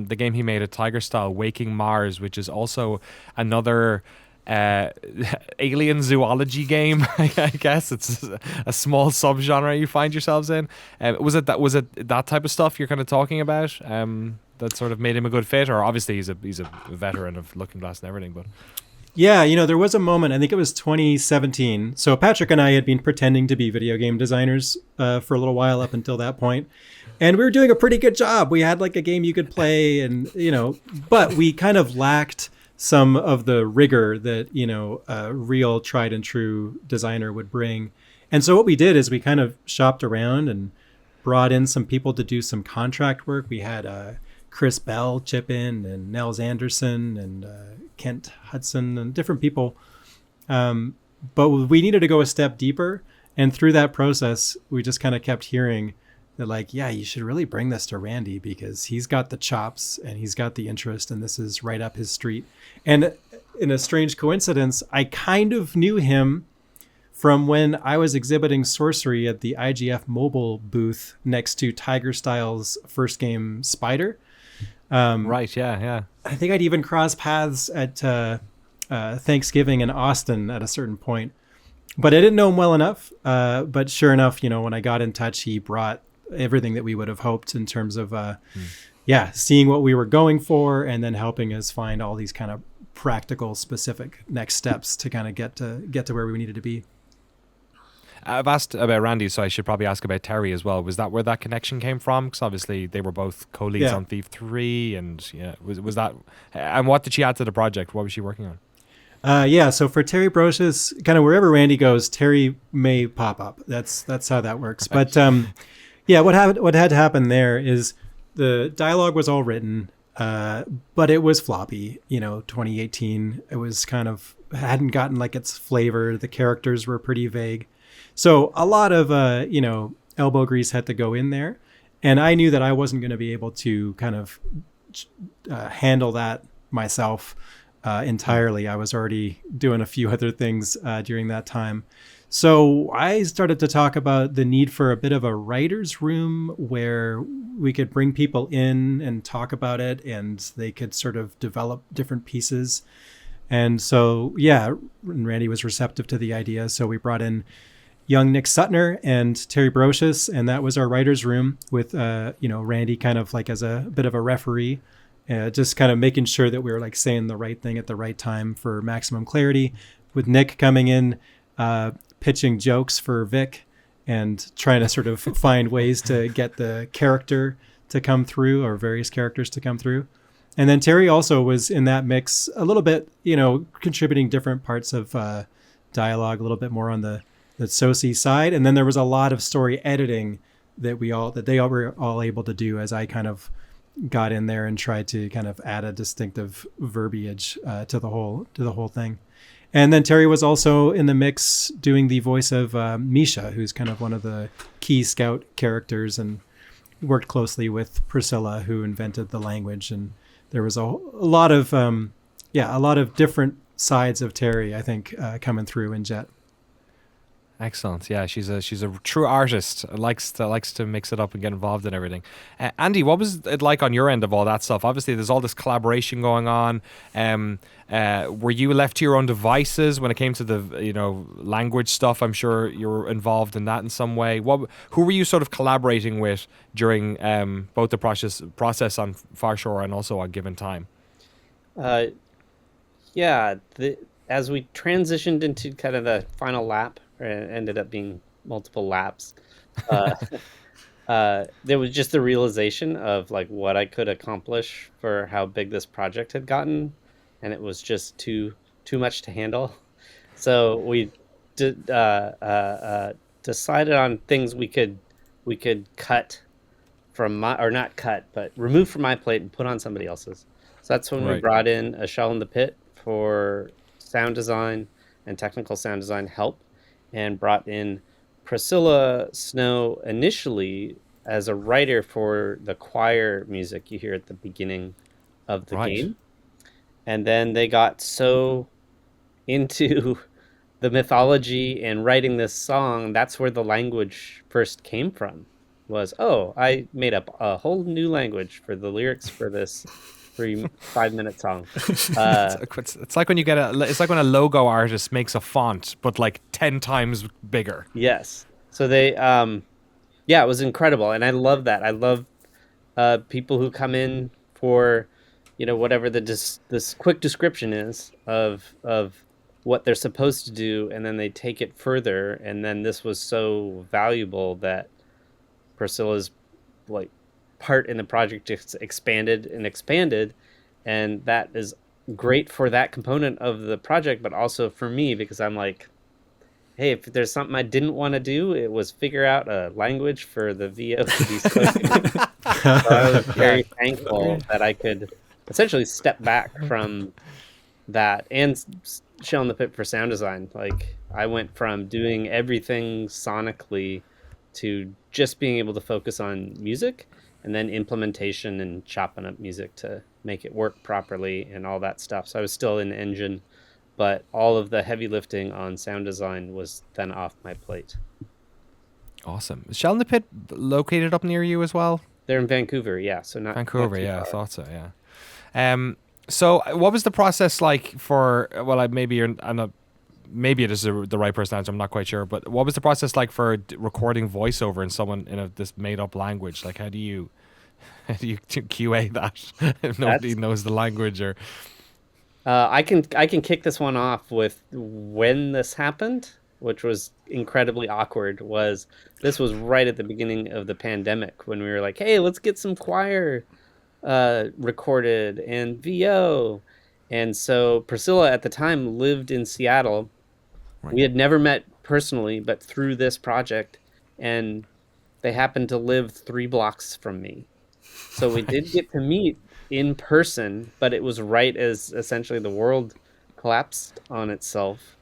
the game he made at Tiger Style, Waking Mars, which is also another alien zoology game. I guess it's a small subgenre you find yourselves in. Was it that type of stuff you're kind of talking about? That sort of made him a good fit, or obviously he's a veteran of Looking Glass and everything, but yeah, there was a moment, I think it was 2017. So Patrick and I had been pretending to be video game designers for a little while up until that point, and we were doing a pretty good job. We had like a game you could play, and but we kind of lacked some of the rigor that a real tried and true designer would bring. And so what we did is we kind of shopped around and brought in some people to do some contract work. We had Chris Bell chip in, and Nels Anderson, and Kent Hudson, and different people. But we needed to go a step deeper. And through that process, we just kind of kept hearing that, like, yeah, you should really bring this to Randy because he's got the chops and he's got the interest, and this is right up his street. And in a strange coincidence, I kind of knew him from when I was exhibiting Sorcery at the IGF mobile booth next to Tiger Style's first game, Spider. Right, yeah. I think I'd even crossed paths at Thanksgiving in Austin at a certain point, but I didn't know him well enough. But sure enough, when I got in touch, he brought everything that we would have hoped in terms of, seeing what we were going for, and then helping us find all these kind of practical, specific next steps to kind of get to where we needed to be. I've asked about Randy, so I should probably ask about Terry as well. Was that where that connection came from? Because obviously they were both co-leads on Thief 3, and was that? And what did she add to the project? What was she working on? So for Terry Brocious, kind of wherever Randy goes, Terry may pop up. That's how that works. But what had to happen there is the dialogue was all written, but it was floppy. 2018, it was kind of hadn't gotten like its flavor. The characters were pretty vague. So a lot of, elbow grease had to go in there. And I knew that I wasn't going to be able to kind of handle that myself entirely. I was already doing a few other things during that time. So I started to talk about the need for a bit of a writer's room where we could bring people in and talk about it, and they could sort of develop different pieces. And so, Randy was receptive to the idea. So we brought in young Nick Sutner and Terry Brocious, and that was our writer's room with, Randy kind of like as a bit of a referee, just kind of making sure that we were like saying the right thing at the right time for maximum clarity, with Nick coming in, pitching jokes for Vic and trying to sort of find ways to get the character to come through, or various characters to come through. And then Terry also was in that mix a little bit, contributing different parts of dialogue, a little bit more on the Soci side. And then there was a lot of story editing that they all were all able to do as I kind of got in there and tried to kind of add a distinctive verbiage to the whole thing. And then Terry was also in the mix doing the voice of Misha, who's kind of one of the key scout characters, and worked closely with Priscilla, who invented the language. And there was a lot of, yeah, a lot of different sides of Terry, I think, coming through in Jett. Excellent. Yeah, she's a true artist. Likes to mix it up and get involved in everything. Andy, what was it like on your end of all that stuff? Obviously, there's all this collaboration going on. Were you left to your own devices when it came to the language stuff? I'm sure you were involved in that in some way. Who were you sort of collaborating with during both the process on Far Shore and also on Given Time? As we transitioned into kind of the final lap, or it ended up being multiple laps, there was just the realization of like what I could accomplish for how big this project had gotten, and it was just too much to handle. So we decided on things we could cut from not cut, but remove from my plate and put on somebody else's. So that's when we brought in a Shell in the Pit for sound design and technical sound design help, and brought in Priscilla Snow initially as a writer for the choir music you hear at the beginning of the game. And then they got so into the mythology and writing this song, that's where the language first came from. I made up a whole new language for the lyrics for this 5-minute song. It's like when you get it's like when a logo artist makes a font, but like 10 times bigger. Yes. So they, it was incredible, and I love that. I love people who come in for, whatever this quick description is of what they're supposed to do, and then they take it further. And then this was so valuable that Priscilla's like part in the project just expanded, and that is great for that component of the project, but also for me, because I'm like, hey, if there's something I didn't want to do, it was figure out a language for the VO to be spoken. So I was very thankful that I could essentially step back from that, and Shell in the Pit for sound design. Like, I went from doing everything sonically to just being able to focus on music, and then implementation and chopping up music to make it work properly and all that stuff. So I was still in engine, but all of the heavy lifting on sound design was then off my plate. Awesome. Is Shell in the Pit located up near you as well? They're in Vancouver, yeah. So not Vancouver, not yeah, far. I thought so, yeah. So what was the process like for, maybe it is the right person to answer, I'm not quite sure, but what was the process like for recording voiceover in someone in this made up language? Like, how do you QA that if nobody knows the language? Or I can kick this one off with when this happened, which was incredibly awkward. This was right at the beginning of the pandemic, when we were like, hey, let's get some choir recorded and VO. And so Priscilla at the time lived in Seattle. Right. We had never met personally, but through this project, and they happened to live 3 blocks from me. So we did get to meet in person, but it was right as essentially the world collapsed on itself.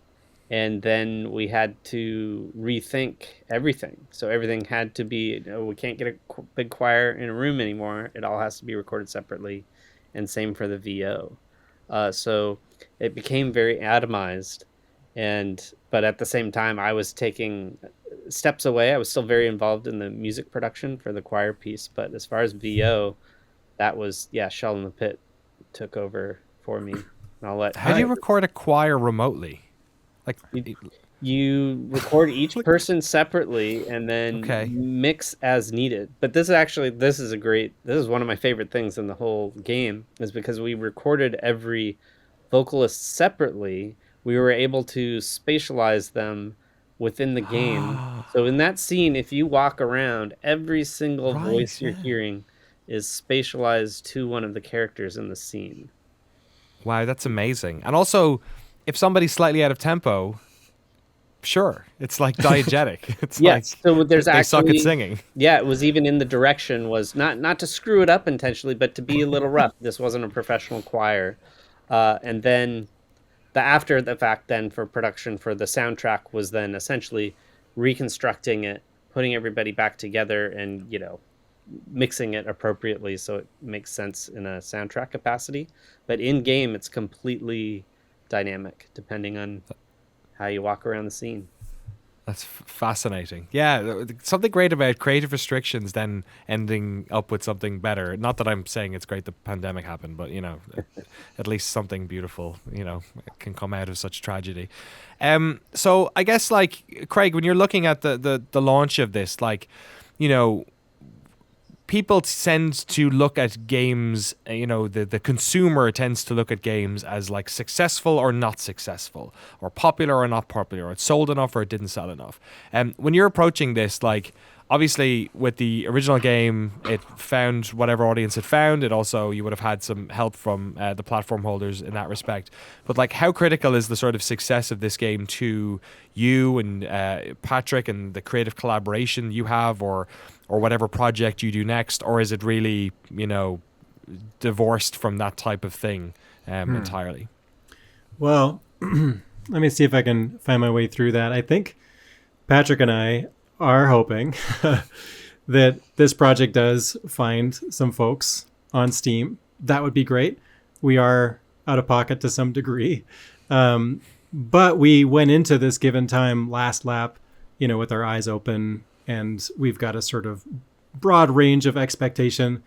And then we had to rethink everything. So everything had to be, we can't get a big choir in a room anymore. It all has to be recorded separately. And same for the VO. So it became very atomized. But at the same time, I was taking steps away. I was still very involved in the music production for the choir piece. But as far as VO, that was, Shell in the Pit took over for me. And how do you record a choir remotely? Like, you record each person separately and then mix as needed. But this is one of my favorite things in the whole game, is because we recorded every vocalist separately. We were able to spatialize them within the game. So in that scene, if you walk around, every single voice you're hearing is spatialized to one of the characters in the scene. Wow, that's amazing. And also, if somebody's slightly out of tempo, sure, it's like diegetic. It's so there's they suck at singing. Yeah, it was even in the direction was not to screw it up intentionally, but to be a little rough. This wasn't a professional choir. And then the after the fact then for production for the soundtrack was then essentially reconstructing it, putting everybody back together, and mixing it appropriately so it makes sense in a soundtrack capacity. But in game, it's completely dynamic depending on how you walk around the scene. That's fascinating. Yeah, something great about creative restrictions then ending up with something better. Not that I'm saying it's great the pandemic happened, but, you know, at least something beautiful, you know, can come out of such tragedy. So I guess, like, Craig, when you're looking at the launch of this, like, you know, people tend to look at games, you know, the consumer tends to look at games as like successful or not successful, or popular or not popular, or it sold enough or it didn't sell enough. And when you're approaching this, like, obviously with the original game, it found whatever audience it found. It also, you would have had some help from the platform holders in that respect. But like, how critical is the sort of success of this game to you and Patrick and the creative collaboration you have, or whatever project you do next? Or is it really, you know, divorced from that type of thing entirely? Well, let me see if I can find my way through that. I think Patrick and I are hoping that this project does find some folks on Steam. That would be great. We are out of pocket to some degree. But we went into this given time last lap, you know, with our eyes open, and we've got a sort of broad range of expectation.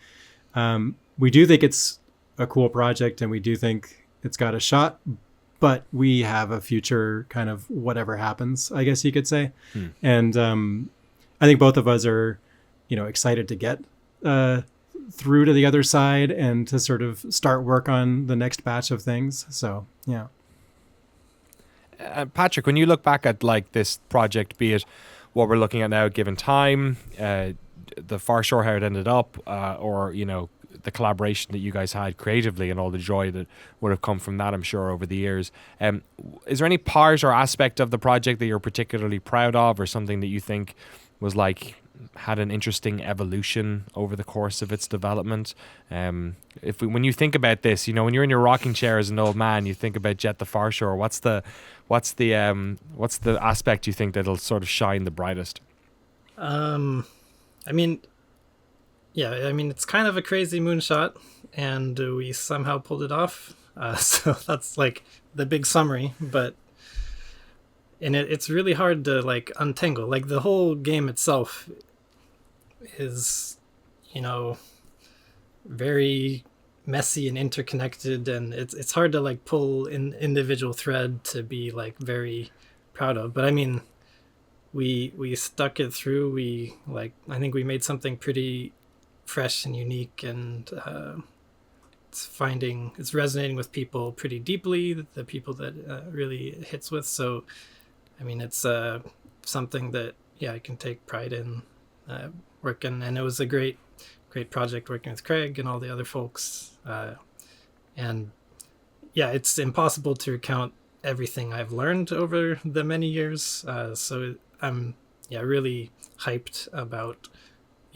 We do think it's a cool project, and we do think it's got a shot, but we have a future kind of whatever happens, I guess you could say. And I think both of us are, you know, excited to get through to the other side and to sort of start work on the next batch of things. So, yeah. Patrick, when you look back at like this project, be it what we're looking at now, given time, the Far Shore, how it ended up, or, you know, the collaboration that you guys had creatively and all the joy that would have come from that, I'm sure, over the years. Is there any part or aspect of the project that you're particularly proud of, or something that you think was like, had an interesting evolution over the course of its development? When you think about this, you know, when you're in your rocking chair as an old man, you think about Jett the Far Shore. What's the aspect you think that'll sort of shine the brightest? I mean, yeah, I mean, it's kind of a crazy moonshot, and we somehow pulled it off. So that's like the big summary, but it's really hard to like untangle. Like, the whole game itself is, you know, very messy and interconnected, and it's hard to like pull an individual thread to be like very proud of. But I mean, we stuck it through. We, like, I think we made something pretty fresh and unique, and it's resonating with people pretty deeply, the people that really it hits with. So I mean, it's something that, yeah, I can take pride in working, and it was a great project working with Craig and all the other folks, and yeah, it's impossible to recount everything I've learned over the many years, so I'm really hyped about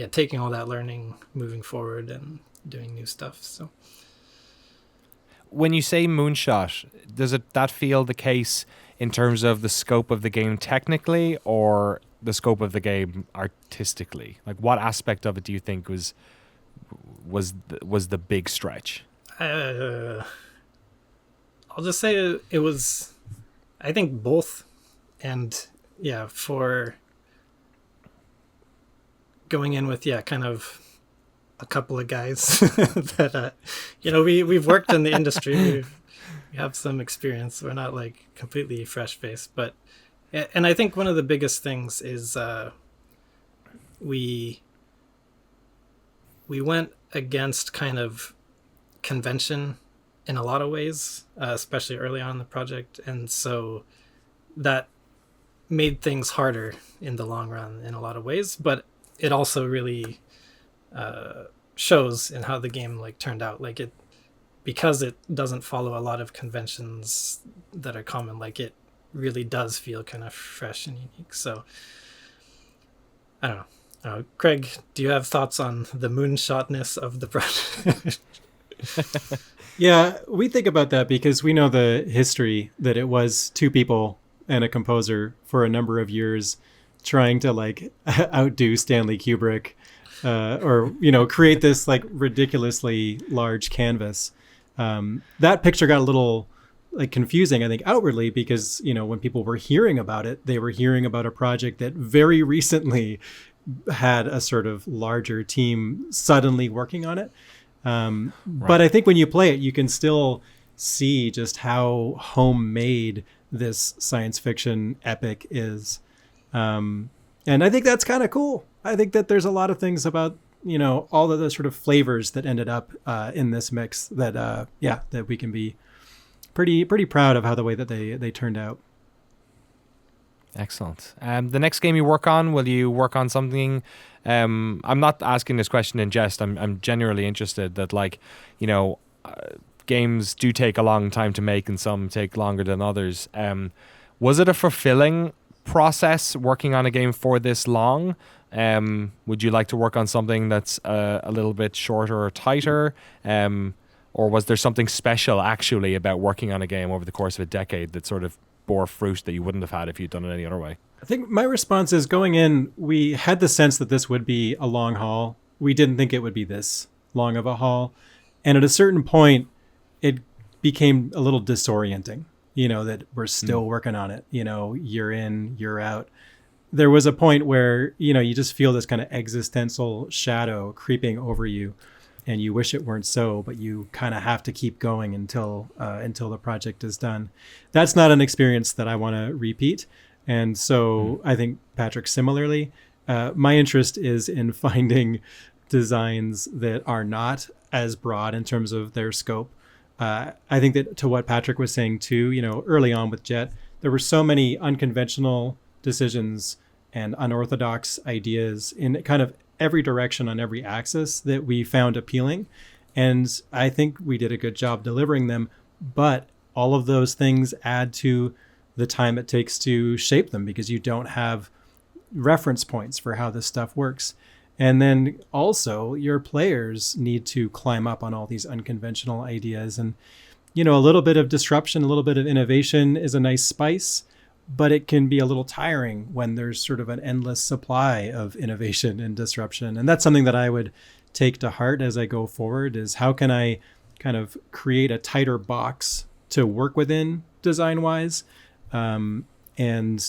taking all that learning, moving forward, and doing new stuff. So when you say moonshot, does that feel the case in terms of the scope of the game technically, or the scope of the game artistically? Like, what aspect of it do you think was the big stretch? I'll just say it was, I think, both. And yeah, for going in with kind of a couple of guys that we've worked in the industry, we have some experience. We're not like completely fresh faced, but, and I think one of the biggest things is we went against kind of convention in a lot of ways, especially early on in the project, and so that made things harder in the long run in a lot of ways, but it also really shows in how the game like turned out. Like, it, because it doesn't follow a lot of conventions that are common, like it really does feel kind of fresh and unique. So I don't know. Craig, do you have thoughts on the moonshotness of the project? Yeah, we think about that because we know the history that it was two people and a composer for a number of years trying to like outdo Stanley Kubrick or create this like ridiculously large canvas. That picture got a little like confusing, I think, outwardly, because when people were hearing about it, they were hearing about a project that very recently had a sort of larger team suddenly working on it. But I think when you play it, you can still see just how homemade this science fiction epic is. And I think that's kind of cool. I think that there's a lot of things about, all of the sort of flavors that ended up in this mix that, that we can be pretty proud of how the way that they turned out. Excellent. The next game you work on, will you work on something? I'm not asking this question in jest. I'm genuinely interested that, games do take a long time to make and some take longer than others. Was it a fulfilling process working on a game for this long? Would you like to work on something that's a little bit shorter or tighter? Or was there something special actually about working on a game over the course of a decade that sort of bore fruit that you wouldn't have had if you'd done it any other way? I think my response is, going in, we had the sense that this would be a long haul. We didn't think it would be this long of a haul. And at a certain point, it became a little disorienting, that we're still working on it, year in, year out. There was a point where, you just feel this kind of existential shadow creeping over you, and you wish it weren't so, but you kind of have to keep going until the project is done. That's not an experience that I want to repeat. And so I think, Patrick, similarly, my interest is in finding designs that are not as broad in terms of their scope. I think that, to what Patrick was saying too, early on with Jett, there were so many unconventional decisions and unorthodox ideas in kind of every direction on every axis that we found appealing. And I think we did a good job delivering them, but all of those things add to the time it takes to shape them, because you don't have reference points for how this stuff works. And then also your players need to climb up on all these unconventional ideas. And, a little bit of disruption, a little bit of innovation is a nice spice, but it can be a little tiring when there's sort of an endless supply of innovation and disruption. And that's something that I would take to heart as I go forward, is how can I kind of create a tighter box to work within design-wise, and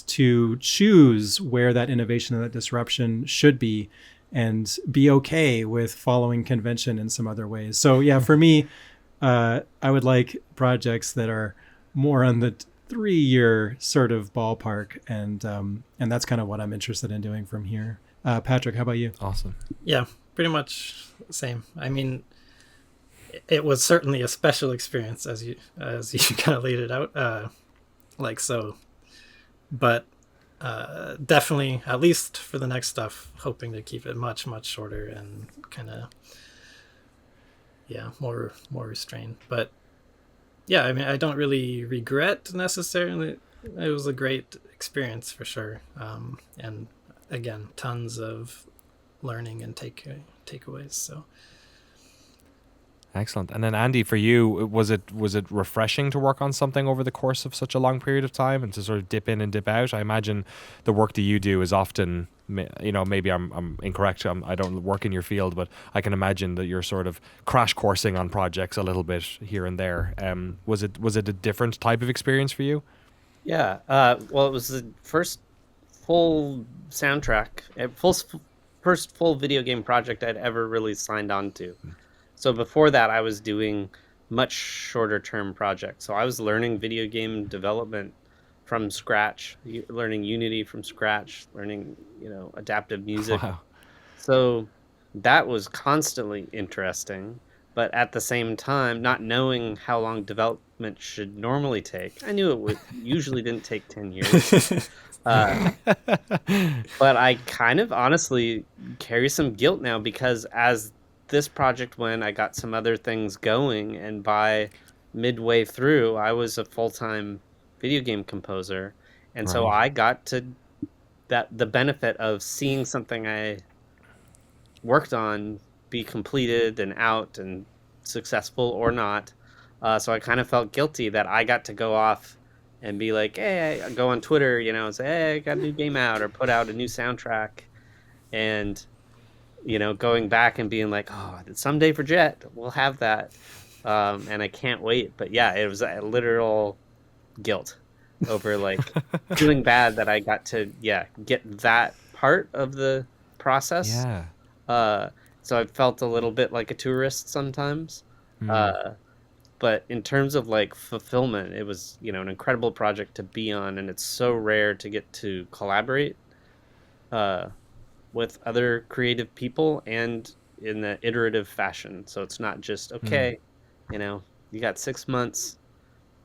to choose where that innovation and that disruption should be, and be okay with following convention in some other ways. So yeah, for me, I would like projects that are more on the 3-year sort of ballpark, and that's kind of what I'm interested in doing from here. Patrick, how about you? Awesome. Yeah, pretty much the same. I mean, it was certainly a special experience, as you kind of laid it out, but definitely, at least for the next stuff, hoping to keep it much shorter and kind of more restrained. But yeah, I mean, I don't really regret necessarily. It was a great experience for sure, and again, tons of learning and takeaways. So excellent. And then Andy, for you, was it refreshing to work on something over the course of such a long period of time and to sort of dip in and dip out? I imagine the work that you do is often, maybe I'm incorrect. I don't work in your field, but I can imagine that you're sort of crash coursing on projects a little bit here and there. Was it a different type of experience for you? Yeah. Well, it was the first full soundtrack, first full video game project I'd ever really signed on to. So before that, I was doing much shorter term projects. So I was learning video game development from scratch, learning Unity from scratch, learning, adaptive music. Wow. So that was constantly interesting. But at the same time, not knowing how long development should normally take, I knew it usually didn't take 10 years. But I kind of honestly carry some guilt now, because as this project went, I got some other things going, and by midway through, I was a full-time video game composer, and so I got to the benefit of seeing something I worked on be completed and out and successful or not. So I kind of felt guilty that I got to go off and be like, hey, I go on Twitter, and say, hey, I got a new game out, or put out a new soundtrack, and going back and being like, oh, someday for Jett, we'll have that. And I can't wait. But yeah, it was a literal guilt over like feeling bad that I got to, get that part of the process. Yeah. So I felt a little bit like a tourist sometimes. But in terms of like fulfillment, it was, an incredible project to be on. And it's so rare to get to collaborate with other creative people and in the iterative fashion. So it's not just, okay, you got 6 months,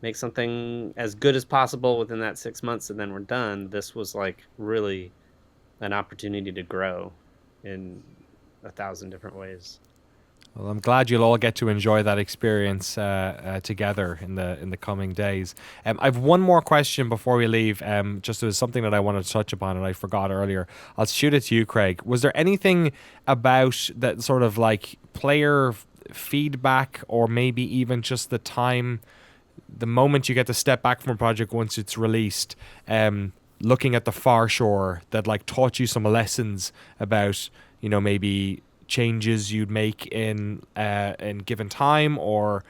make something as good as possible within that 6 months, and then we're done. This was like really an opportunity to grow in 1,000 different ways. Well, I'm glad you'll all get to enjoy that experience together in the coming days. I've one more question before we leave. Just as something that I wanted to touch upon and I forgot earlier. I'll shoot it to you, Craig. Was there anything about that sort of like player feedback, or maybe even just the time, the moment you get to step back from a project once it's released, looking at the far shore, that like taught you some lessons about, maybe changes you'd make in given time, or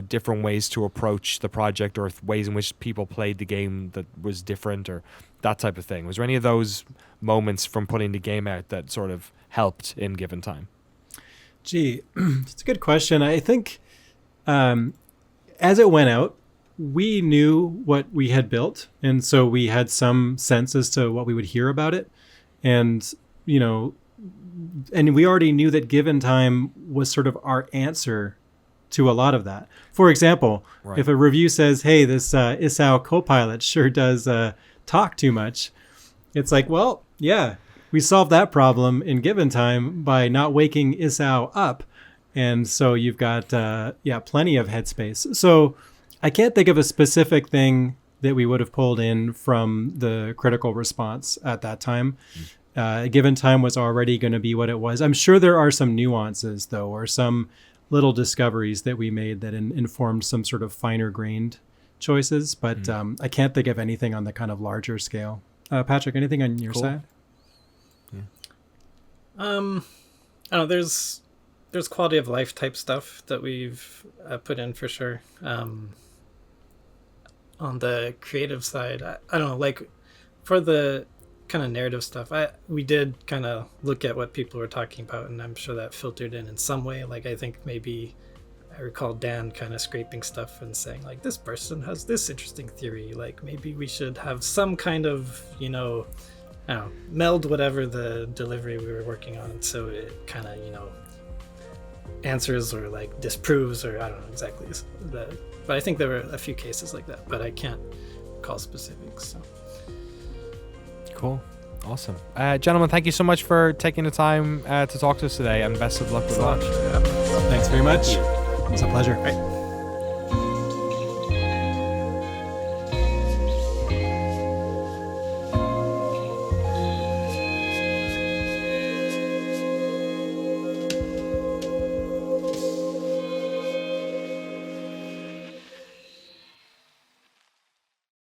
different ways to approach the project, or ways in which people played the game that was different, or that type of thing? Was there any of those moments from putting the game out that sort of helped in given time? Gee, it's a good question. I think as it went out, we knew what we had built, and so we had some sense as to what we would hear about it. And, and we already knew that given time was sort of our answer to a lot of that. For example, if a review says, hey, this Isao Copilot sure does talk too much, it's like, well, yeah, we solved that problem in given time by not waking Isao up. And so you've got, plenty of headspace. So I can't think of a specific thing that we would have pulled in from the critical response at that time. Given time was already going to be what it was. I'm sure there are some nuances, though, or some little discoveries that we made that informed some sort of finer grained choices. But I can't think of anything on the kind of larger scale. Patrick, anything on your side? Yeah. I don't know. There's quality of life type stuff that we've put in for sure. On the creative side, I don't know, like for the kind of narrative stuff, we did kind of look at what people were talking about, and I'm sure that filtered in some way. Like I think maybe I recall Dan kind of scraping stuff and saying like, this person has this interesting theory, like maybe we should have some kind of, I don't know, meld whatever the delivery we were working on, so it kind of, answers or like disproves, or I don't know exactly that. But I think there were a few cases like that, but I can't recall specifics. So. Cool. Awesome. Gentlemen, thank you so much for taking the time to talk to us today, and best of luck with launch. Thanks very much. It was a pleasure. Right.